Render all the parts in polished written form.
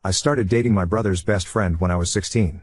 I started dating my brother's best friend when I was 16.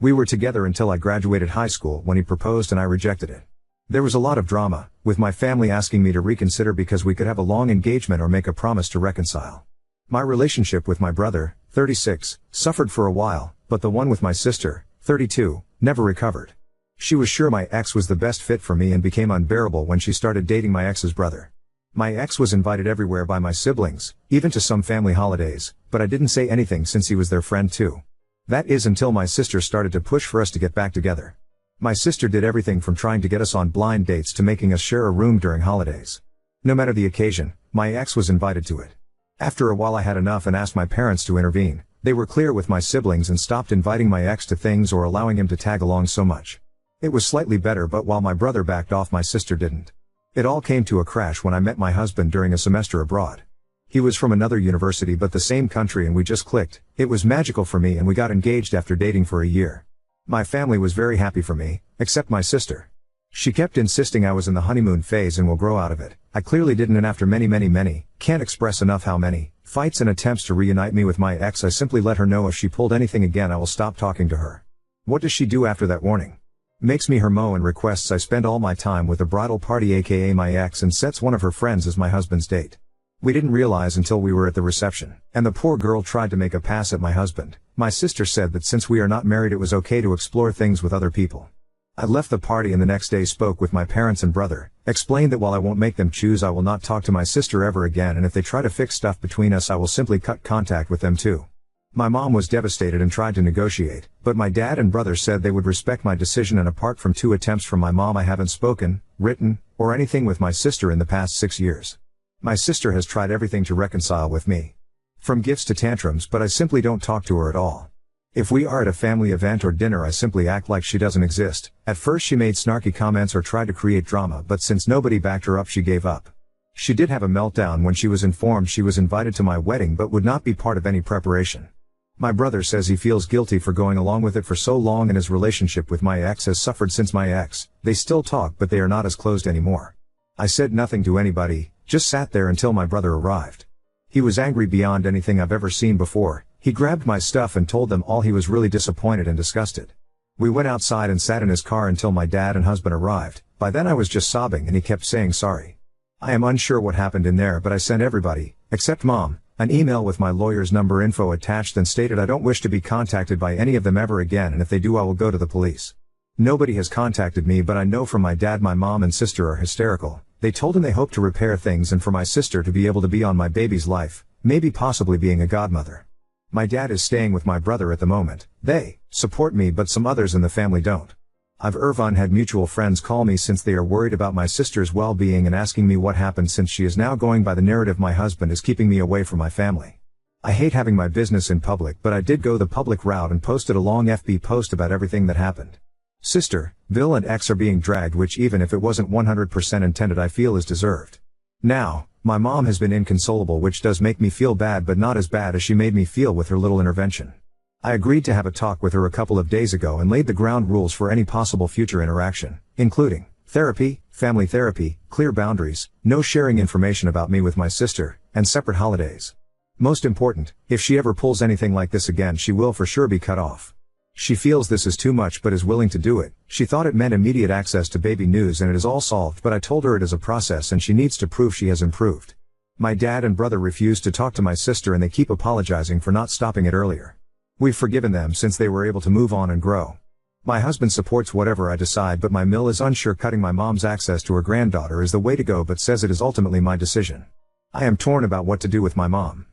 We were together until I graduated high school when he proposed and I rejected it. There was a lot of drama, with my family asking me to reconsider because we could have a long engagement or make a promise to reconcile. My relationship with my brother, 36, suffered for a while, but the one with my sister, 32, never recovered. She was sure my ex was the best fit for me and became unbearable when she started dating my ex's brother. My ex was invited everywhere by my siblings, even to some family holidays, but I didn't say anything since he was their friend too. That is until my sister started to push for us to get back together. My sister did everything from trying to get us on blind dates to making us share a room during holidays. No matter the occasion, my ex was invited to it. After a while I had enough and asked my parents to intervene. They were clear with my siblings and stopped inviting my ex to things or allowing him to tag along so much. It was slightly better, but while my brother backed off, my sister didn't. It all came to a crash when I met my husband during a semester abroad. He was from another university but the same country and we just clicked. It was magical for me and we got engaged after dating for a year. My family was very happy for me, except my sister. She kept insisting I was in the honeymoon phase and will grow out of it. I clearly didn't, and after many, can't express enough how many fights and attempts to reunite me with my ex, I simply let her know if she pulled anything again I will stop talking to her. What does she do after that warning? Makes me her mo and requests I spend all my time with a bridal party aka my ex, and sets one of her friends as my husband's date. We didn't realize until we were at the reception, and the poor girl tried to make a pass at my husband. My sister said that since we are not married it was okay to explore things with other people. I left the party and the next day spoke with my parents and brother, explained that while I won't make them choose I will not talk to my sister ever again, and if they try to fix stuff between us I will simply cut contact with them too. My mom was devastated and tried to negotiate, but my dad and brother said they would respect my decision, and apart from 2 attempts from my mom I haven't spoken, written, or anything with my sister in the past 6 years. My sister has tried everything to reconcile with me. From gifts to tantrums, but I simply don't talk to her at all. If we are at a family event or dinner I simply act like she doesn't exist. At first she made snarky comments or tried to create drama, but since nobody backed her up she gave up. She did have a meltdown when she was informed she was invited to my wedding but would not be part of any preparation. My brother says he feels guilty for going along with it for so long, and his relationship with my ex has suffered since my ex. They still talk but they are not as closed anymore. I said nothing to anybody, just sat there until my brother arrived. He was angry beyond anything I've ever seen before. He grabbed my stuff and told them all he was really disappointed and disgusted. We went outside and sat in his car until my dad and husband arrived. By then I was just sobbing and he kept saying sorry. I am unsure what happened in there, but I sent everybody, except mom, an email with my lawyer's number info attached and stated I don't wish to be contacted by any of them ever again, and if they do I will go to the police. Nobody has contacted me, but I know from my dad my mom and sister are hysterical. They told him they hope to repair things and for my sister to be able to be on my baby's life, maybe possibly being a godmother. My dad is staying with my brother at the moment. They support me but some others in the family don't. I've had mutual friends call me since they are worried about my sister's well-being and asking me what happened, since she is now going by the narrative my husband is keeping me away from my family. I hate having my business in public, but I did go the public route and posted a long FB post about everything that happened. Sister, Bill and ex are being dragged, which even if it wasn't 100% intended I feel is deserved. Now, my mom has been inconsolable, which does make me feel bad, but not as bad as she made me feel with her little intervention. I agreed to have a talk with her a couple of days ago and laid the ground rules for any possible future interaction, including therapy, family therapy, clear boundaries, no sharing information about me with my sister, and separate holidays. Most important, if she ever pulls anything like this again she will for sure be cut off. She feels this is too much but is willing to do it. She thought it meant immediate access to baby news and it is all solved, but I told her it is a process and she needs to prove she has improved. My dad and brother refused to talk to my sister and they keep apologizing for not stopping it earlier. We've forgiven them since they were able to move on and grow. My husband supports whatever I decide, but my mill is unsure. Cutting my mom's access to her granddaughter is the way to go, but says it is ultimately my decision. I am torn about what to do with my mom.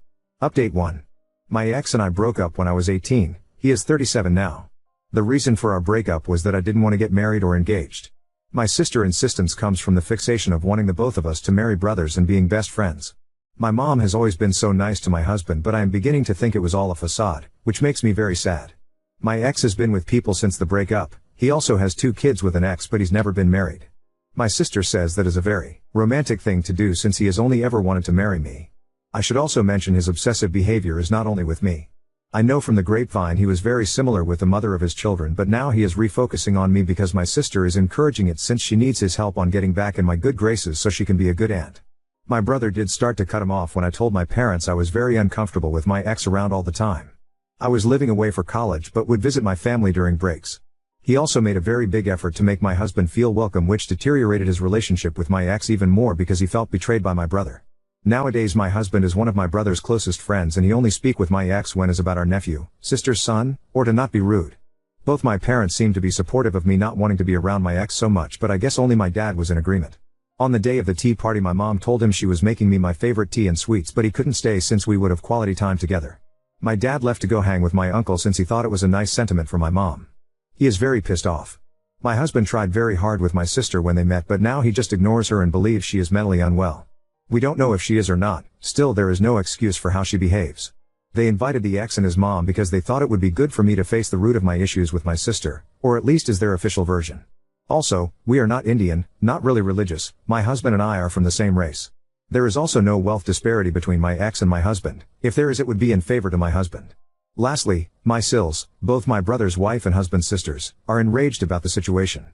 Update 1. My ex and I broke up when I was 18. He is 37 now. The reason for our breakup was that I didn't want to get married or engaged. My sister's insistence comes from the fixation of wanting the both of us to marry brothers and being best friends. My mom has always been so nice to my husband, but I am beginning to think it was all a facade, which makes me very sad. My ex has been with people since the breakup. He also has 2 kids with an ex, but he's never been married. My sister says that is a very romantic thing to do since he has only ever wanted to marry me. I should also mention his obsessive behavior is not only with me. I know from the grapevine he was very similar with the mother of his children, but now he is refocusing on me because my sister is encouraging it since she needs his help on getting back in my good graces so she can be a good aunt. My brother did start to cut him off when I told my parents I was very uncomfortable with my ex around all the time. I was living away for college but would visit my family during breaks. He also made a very big effort to make my husband feel welcome, which deteriorated his relationship with my ex even more because he felt betrayed by my brother. Nowadays my husband is one of my brother's closest friends and he only speak with my ex when it's about our nephew, sister's son, or to not be rude. Both my parents seem to be supportive of me not wanting to be around my ex so much, but I guess only my dad was in agreement. On the day of the tea party my mom told him she was making me my favorite tea and sweets, but he couldn't stay since we would have quality time together. My dad left to go hang with my uncle since he thought it was a nice sentiment for my mom. He is very pissed off. My husband tried very hard with my sister when they met, but now he just ignores her and believes she is mentally unwell. We don't know if she is or not, still there is no excuse for how she behaves. They invited the ex and his mom because they thought it would be good for me to face the root of my issues with my sister, or at least is their official version. Also, we are not Indian, not really religious, my husband and I are from the same race. There is also no wealth disparity between my ex and my husband, if there is it would be in favor to my husband. Lastly, my Sills, both my brother's wife and husband's sisters, are enraged about the situation.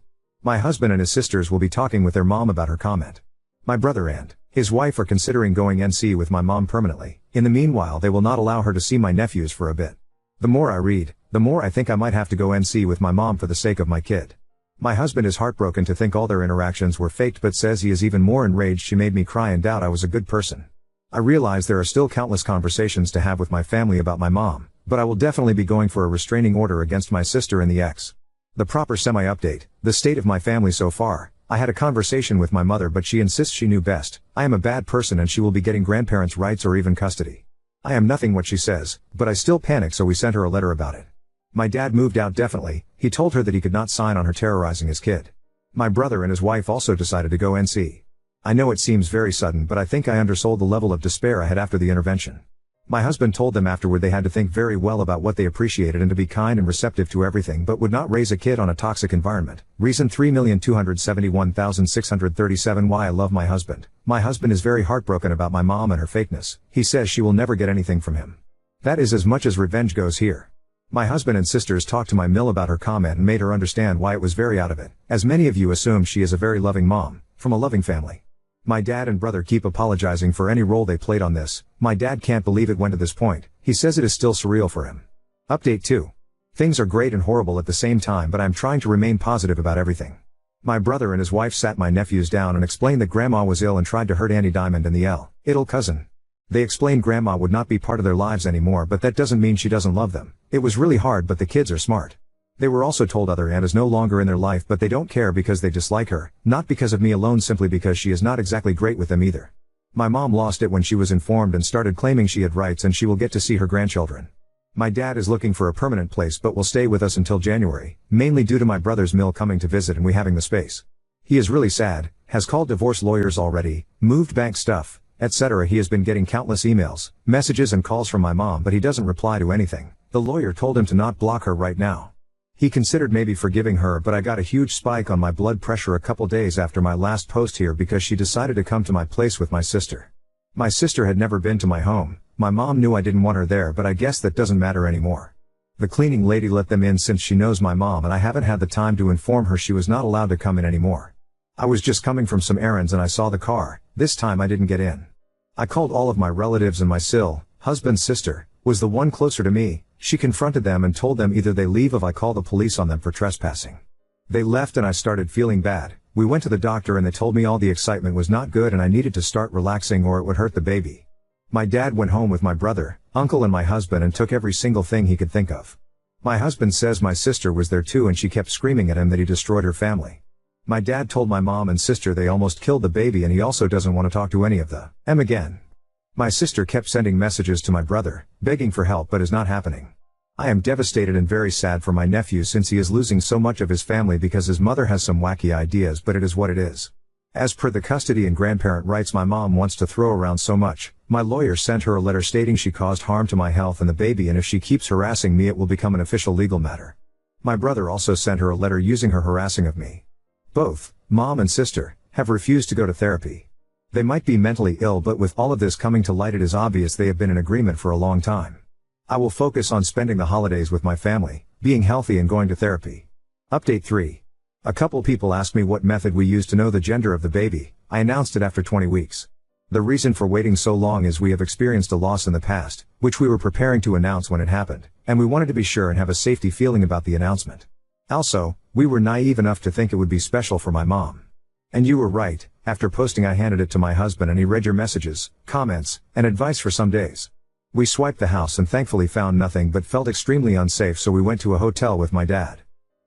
My husband and his sisters will be talking with their mom about her comment. My brother and his wife are considering going NC with my mom permanently. In the meanwhile they will not allow her to see my nephews for a bit. The more I read, the more I think I might have to go NC with my mom for the sake of my kid. My husband is heartbroken to think all their interactions were faked, but says he is even more enraged she made me cry and doubt I was a good person. I realize there are still countless conversations to have with my family about my mom, but I will definitely be going for a restraining order against my sister and the ex. The proper semi-update, the state of my family so far. I had a conversation with my mother but she insists she knew best. I am a bad person and she will be getting grandparents' rights or even custody. I am nothing what she says, but I still panic, so we sent her a letter about it. My dad moved out definitely, he told her that he could not sign on her terrorizing his kid. My brother and his wife also decided to go NC. I know it seems very sudden, but I think I undersold the level of despair I had after the intervention. My husband told them afterward they had to think very well about what they appreciated and to be kind and receptive to everything, but would not raise a kid on a toxic environment. Reason 3,271,637 Why I love my husband. My husband is very heartbroken about my mom and her fakeness. He says she will never get anything from him. That is as much as revenge goes here. My husband and sisters talked to my mill about her comment and made her understand why it was very out of it. As many of you assume, she is a very loving mom, from a loving family. My dad and brother keep apologizing for any role they played on this. My dad can't believe it went to this point. He says it is still surreal for him. Update 2. Things are great and horrible at the same time, but I'm trying to remain positive about everything. My brother and his wife sat my nephews down and explained that grandma was ill and tried to hurt Annie Diamond and the ill cousin. They explained grandma would not be part of their lives anymore, but that doesn't mean she doesn't love them. It was really hard, but the kids are smart. They were also told other aunt is no longer in their life, but they don't care because they dislike her, not because of me alone, simply because she is not exactly great with them either. My mom lost it when she was informed and started claiming she had rights and she will get to see her grandchildren. My dad is looking for a permanent place but will stay with us until January, mainly due to my brother's mill coming to visit and we having the space. He is really sad, has called divorce lawyers already, moved bank stuff, etc. He has been getting countless emails, messages and calls from my mom, but he doesn't reply to anything. The lawyer told him to not block her right now. He considered maybe forgiving her, but I got a huge spike on my blood pressure a couple days after my last post here because she decided to come to my place with my sister. My sister had never been to my home. My mom knew I didn't want her there, but I guess that doesn't matter anymore. The cleaning lady let them in since she knows my mom, and I haven't had the time to inform her she was not allowed to come in anymore. I was just coming from some errands and I saw the car. This time I didn't get in. I called all of my relatives and my husband's sister, was the one closer to me. She confronted them and told them either they leave if I call the police on them for trespassing. They left and I started feeling bad. We went to the doctor and they told me all the excitement was not good and I needed to start relaxing or it would hurt the baby. My dad went home with my brother, uncle and my husband and took every single thing he could think of. My husband says my sister was there too and she kept screaming at him that he destroyed her family. My dad told my mom and sister they almost killed the baby and he also doesn't want to talk to any of them again. My sister kept sending messages to my brother, begging for help, but is not happening. I am devastated and very sad for my nephew since he is losing so much of his family because his mother has some wacky ideas, but it is what it is. As per the custody and grandparent rights my mom wants to throw around so much, my lawyer sent her a letter stating she caused harm to my health and the baby, and if she keeps harassing me it will become an official legal matter. My brother also sent her a letter using her harassing of me. Both, mom and sister, have refused to go to therapy. They might be mentally ill, but with all of this coming to light it is obvious they have been in agreement for a long time. I will focus on spending the holidays with my family, being healthy and going to therapy. Update 3. A couple people asked me what method we use to know the gender of the baby. I announced it after 20 weeks. The reason for waiting so long is we have experienced a loss in the past, which we were preparing to announce when it happened, and we wanted to be sure and have a safety feeling about the announcement. Also, we were naive enough to think it would be special for my mom. And you were right. After posting, I handed it to my husband and he read your messages, comments, and advice for some days. We swiped the house and thankfully found nothing but felt extremely unsafe, so we went to a hotel with my dad.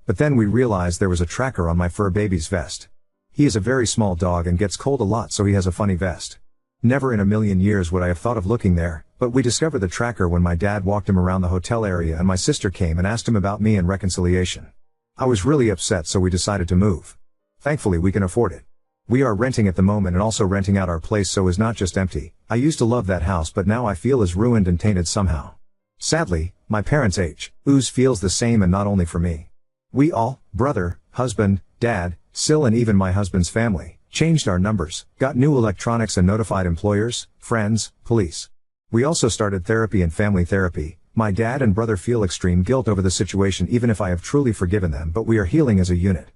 But then we realized there was a tracker on my fur baby's vest. He is a very small dog and gets cold a lot, so he has a funny vest. Never in a million years would I have thought of looking there, but we discovered the tracker when my dad walked him around the hotel area and my sister came and asked him about me and reconciliation. I was really upset, so we decided to move. Thankfully we can afford it. We are renting at the moment and also renting out our place, so is not just empty. I used to love that house, but now I feel is ruined and tainted somehow. Sadly, my parents' age, ooze feels the same, and not only for me. We all, brother, husband, dad, Sil and even my husband's family, changed our numbers, got new electronics and notified employers, friends, police. We also started therapy and family therapy. My dad and brother feel extreme guilt over the situation even if I have truly forgiven them, but we are healing as a unit.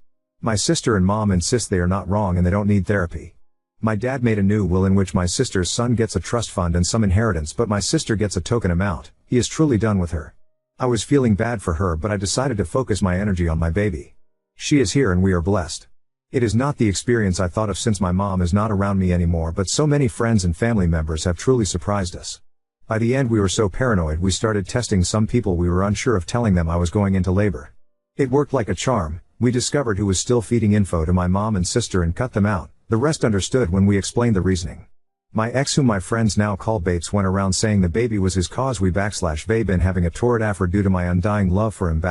My sister and mom insist they are not wrong and they don't need therapy. My dad made a new will in which my sister's son gets a trust fund and some inheritance, but my sister gets a token amount. He is truly done with her. I was feeling bad for her, but I decided to focus my energy on my baby. She is here and we are blessed. It is not the experience I thought of since my mom is not around me anymore, but so many friends and family members have truly surprised us. By the end we were so paranoid we started testing some people we were unsure of, telling them I was going into labor. It worked like a charm. We discovered who was still feeding info to my mom and sister and cut them out. The rest understood when we explained the reasoning. My ex, whom my friends now call Bates, went around saying the baby was his cause. They been having a torrid affair due to my undying love for him.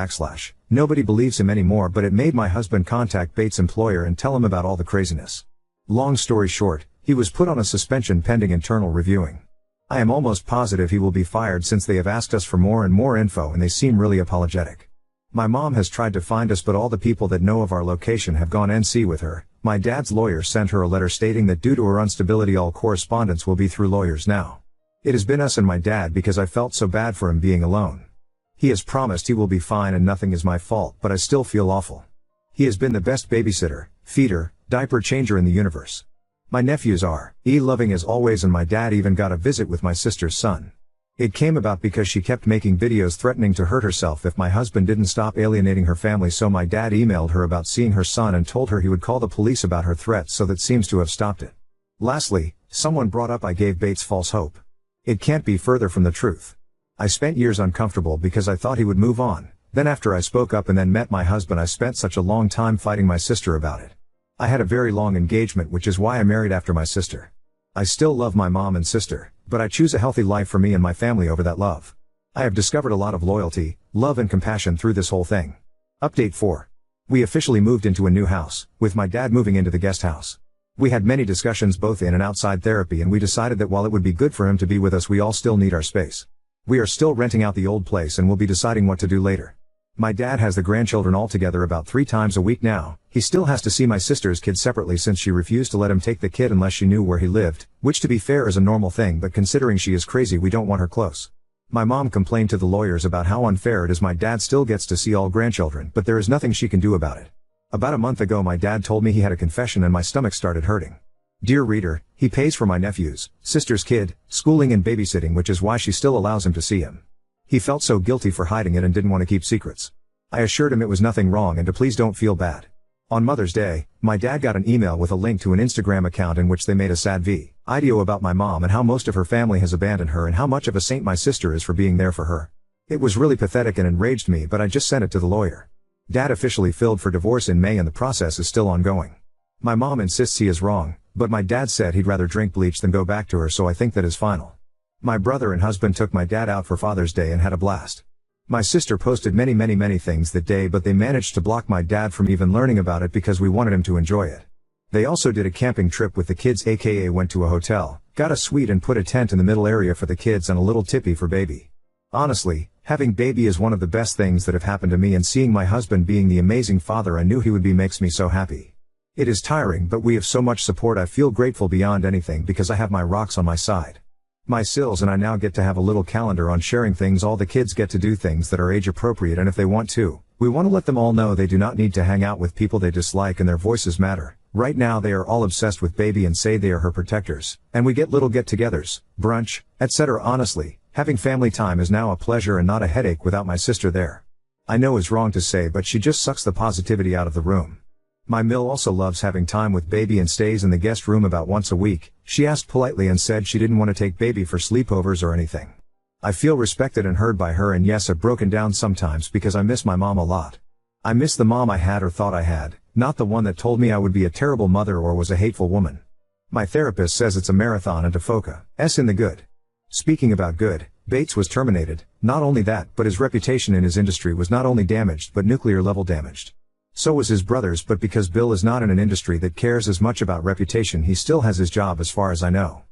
Nobody believes him anymore, but it made my husband contact Bates' employer and tell him about all the craziness. Long story short, he was put on a suspension pending internal reviewing. I am almost positive he will be fired since they have asked us for more and more info and they seem really apologetic. My mom has tried to find us, but all the people that know of our location have gone NC with her. My dad's lawyer sent her a letter stating that due to her instability all correspondence will be through lawyers now. It has been us and my dad because I felt so bad for him being alone. He has promised he will be fine and nothing is my fault, but I still feel awful. He has been the best babysitter, feeder, diaper changer in the universe. My nephews are loving as always, and my dad even got a visit with my sister's son. It came about because she kept making videos threatening to hurt herself if my husband didn't stop alienating her family, so my dad emailed her about seeing her son and told her he would call the police about her threats, so that seems to have stopped it. Lastly, someone brought up I gave Bates false hope. It can't be further from the truth. I spent years uncomfortable because I thought he would move on. Then after I spoke up and then met my husband, I spent such a long time fighting my sister about it. I had a very long engagement, which is why I married after my sister. I still love my mom and sister, but I choose a healthy life for me and my family over that love. I have discovered a lot of loyalty, love and compassion through this whole thing. Update 4. We officially moved into a new house, with my dad moving into the guest house. We had many discussions both in and outside therapy, and we decided that while it would be good for him to be with us, we all still need our space. We are still renting out the old place and will be deciding what to do later. My dad has the grandchildren all together about 3 times a week now. He still has to see my sister's kid separately since she refused to let him take the kid unless she knew where he lived, which to be fair is a normal thing, but considering she is crazy we don't want her close. My mom complained to the lawyers about how unfair it is my dad still gets to see all grandchildren, but there is nothing she can do about it. About a month ago my dad told me he had a confession and my stomach started hurting. Dear reader, he pays for my nephew's, sister's kid, schooling and babysitting, which is why she still allows him to see him. He felt so guilty for hiding it and didn't want to keep secrets. I assured him it was nothing wrong and to please don't feel bad. On Mother's Day, my dad got an email with a link to an Instagram account in which they made a sad video about my mom and how most of her family has abandoned her and how much of a saint my sister is for being there for her. It was really pathetic and enraged me, but I just sent it to the lawyer. Dad officially filed for divorce in May and the process is still ongoing. My mom insists he is wrong, but my dad said he'd rather drink bleach than go back to her, so I think that is final. My brother and husband took my dad out for Father's Day and had a blast. My sister posted many things that day, but they managed to block my dad from even learning about it because we wanted him to enjoy it. They also did a camping trip with the kids, aka went to a hotel, got a suite and put a tent in the middle area for the kids and a little tippy for baby. Honestly, having baby is one of the best things that have happened to me, and seeing my husband being the amazing father I knew he would be makes me so happy. It is tiring, but we have so much support. I feel grateful beyond anything because I have my rocks on my side. My Sils and I now get to have a little calendar on sharing things. All the kids get to do things that are age appropriate, and if they want to, we want to let them all know they do not need to hang out with people they dislike and their voices matter. Right now they are all obsessed with baby and say they are her protectors, and we get little get-togethers, brunch, etc. Honestly, having family time is now a pleasure and not a headache without my sister there. I know it's wrong to say, but she just sucks the positivity out of the room. My Mill also loves having time with baby and stays in the guest room about once a week. She asked politely and said she didn't want to take baby for sleepovers or anything. I feel respected and heard by her, and yes, I've broken down sometimes because I miss my mom a lot. I miss the mom I had or thought I had, not the one that told me I would be a terrible mother or was a hateful woman. My therapist says it's a marathon and to focus in the good. Speaking about good, Bates was terminated. Not only that, but his reputation in his industry was not only damaged but nuclear level damaged. So was his brother's, but because Bill is not in an industry that cares as much about reputation, he still has his job as far as I know.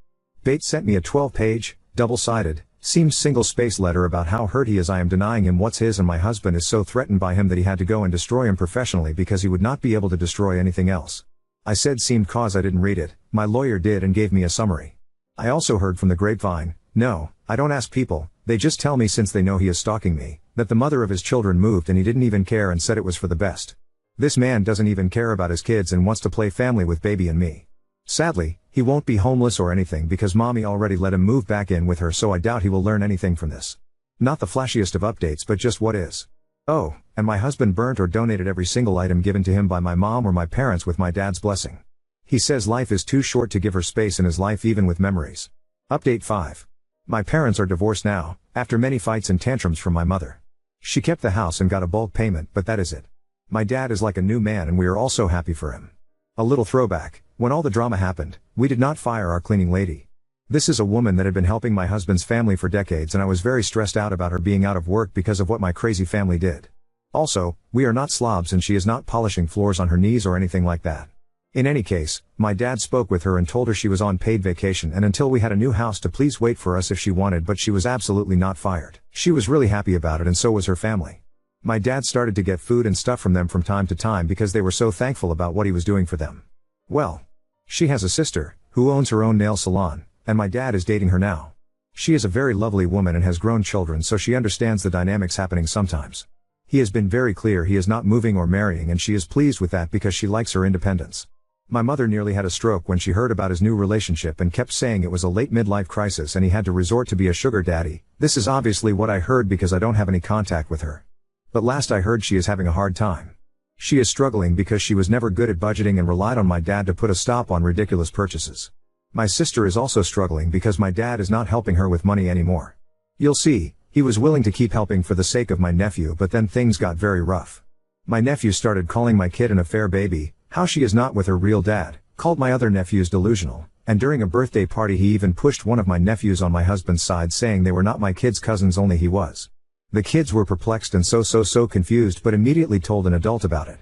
Bates sent me a 12-page, double-sided, seems single-space letter about how hurt he is I am denying him what's his, and my husband is so threatened by him that he had to go and destroy him professionally because he would not be able to destroy anything else. I said seemed cause I didn't read it, my lawyer did and gave me a summary. I also heard from the grapevine, no, I don't ask people, they just tell me since they know he is stalking me, that the mother of his children moved and he didn't even care and said it was for the best. This man doesn't even care about his kids and wants to play family with baby and me. Sadly, he won't be homeless or anything because mommy already let him move back in with her, so I doubt he will learn anything from this. Not the flashiest of updates, but just what is. Oh, and my husband burnt or donated every single item given to him by my mom or my parents with my dad's blessing. He says life is too short to give her space in his life even with memories. Update 5. My parents are divorced now, after many fights and tantrums from my mother. She kept the house and got a bulk payment, but that is it. My dad is like a new man and we are all so happy for him. A little throwback, when all the drama happened, we did not fire our cleaning lady. This is a woman that had been helping my husband's family for decades, and I was very stressed out about her being out of work because of what my crazy family did. Also, we are not slobs and she is not polishing floors on her knees or anything like that. In any case, my dad spoke with her and told her she was on paid vacation and until we had a new house to please wait for us if she wanted, but she was absolutely not fired. She was really happy about it and so was her family. My dad started to get food and stuff from them from time to time because they were so thankful about what he was doing for them. Well, she has a sister, who owns her own nail salon, and my dad is dating her now. She is a very lovely woman and has grown children, so she understands the dynamics happening sometimes. He has been very clear he is not moving or marrying, and she is pleased with that because she likes her independence. My mother nearly had a stroke when she heard about his new relationship and kept saying it was a late midlife crisis and he had to resort to be a sugar daddy. This is obviously what I heard because I don't have any contact with her. But last I heard she is having a hard time. She is struggling because she was never good at budgeting and relied on my dad to put a stop on ridiculous purchases. My sister is also struggling because my dad is not helping her with money anymore. You'll see, he was willing to keep helping for the sake of my nephew, but then things got very rough. My nephew started calling my kid an affair baby, how she is not with her real dad, called my other nephews delusional, and during a birthday party he even pushed one of my nephews on my husband's side saying they were not my kids' cousins, only he was. The kids were perplexed and so confused, but immediately told an adult about it.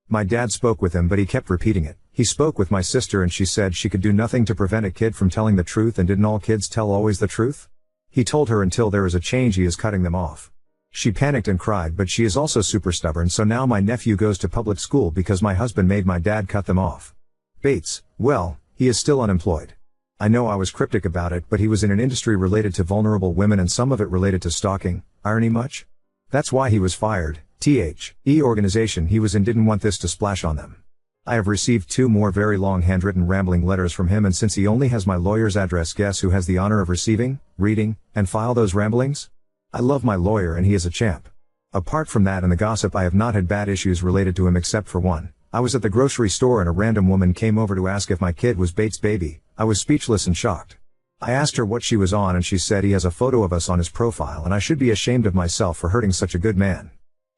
My dad spoke with him, but he kept repeating it. He spoke with my sister and she said she could do nothing to prevent a kid from telling the truth, and didn't all kids tell always the truth? He told her until there is a change he is cutting them off. She panicked and cried, but she is also super stubborn, so now my nephew goes to public school because my husband made my dad cut them off. Bates, well, he is still unemployed. I know I was cryptic about it, but he was in an industry related to vulnerable women and some of it related to stalking. Irony much? That's why he was fired. The organization he was in didn't want this to splash on them. I have received 2 more very long handwritten rambling letters from him, and since he only has my lawyer's address, guess who has the honor of receiving, reading, and file those ramblings? I love my lawyer and he is a champ. Apart from that and the gossip, I have not had bad issues related to him except for one. I was at the grocery store and a random woman came over to ask if my kid was Bates' baby. I was speechless and shocked. I asked her what she was on and she said he has a photo of us on his profile and I should be ashamed of myself for hurting such a good man.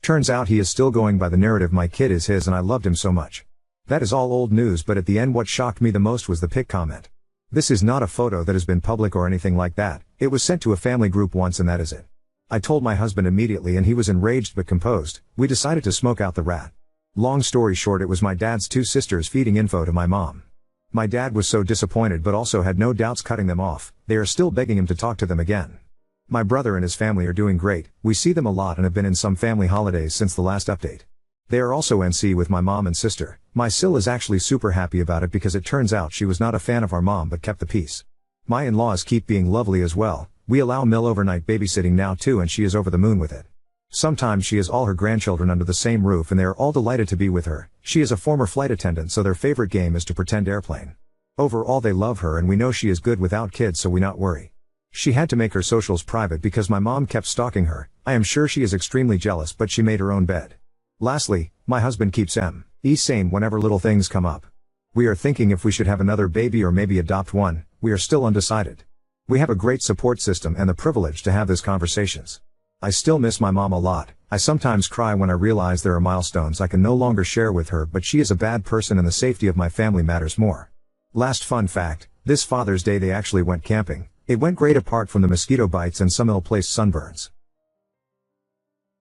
Turns out he is still going by the narrative my kid is his and I loved him so much. That is all old news, but at the end what shocked me the most was the pic comment. This is not a photo that has been public or anything like that. It was sent to a family group once and that is it. I told my husband immediately and he was enraged but composed. We decided to smoke out the rat. Long story short, it was my dad's 2 sisters feeding info to my mom. My dad was so disappointed but also had no doubts cutting them off. They are still begging him to talk to them again. My brother and his family are doing great. We see them a lot and have been in some family holidays since the last update. They are also NC with my mom and sister. My Sil is actually super happy about it because it turns out she was not a fan of our mom but kept the peace. My in-laws keep being lovely as well. We allow Mill overnight babysitting now too and she is over the moon with it. Sometimes she has all her grandchildren under the same roof and they are all delighted to be with her. She is a former flight attendant, so their favorite game is to pretend airplane. Overall they love her and we know she is good without kids, so we not worry. She had to make her socials private because my mom kept stalking her. I am sure she is extremely jealous, but she made her own bed. Lastly, my husband keeps me sane whenever little things come up. We are thinking if we should have another baby or maybe adopt one. We are still undecided. We have a great support system and the privilege to have these conversations. I still miss my mom a lot. I sometimes cry when I realize there are milestones I can no longer share with her, but she is a bad person and the safety of my family matters more. Last fun fact, this Father's Day they actually went camping. It went great apart from the mosquito bites and some ill-placed sunburns.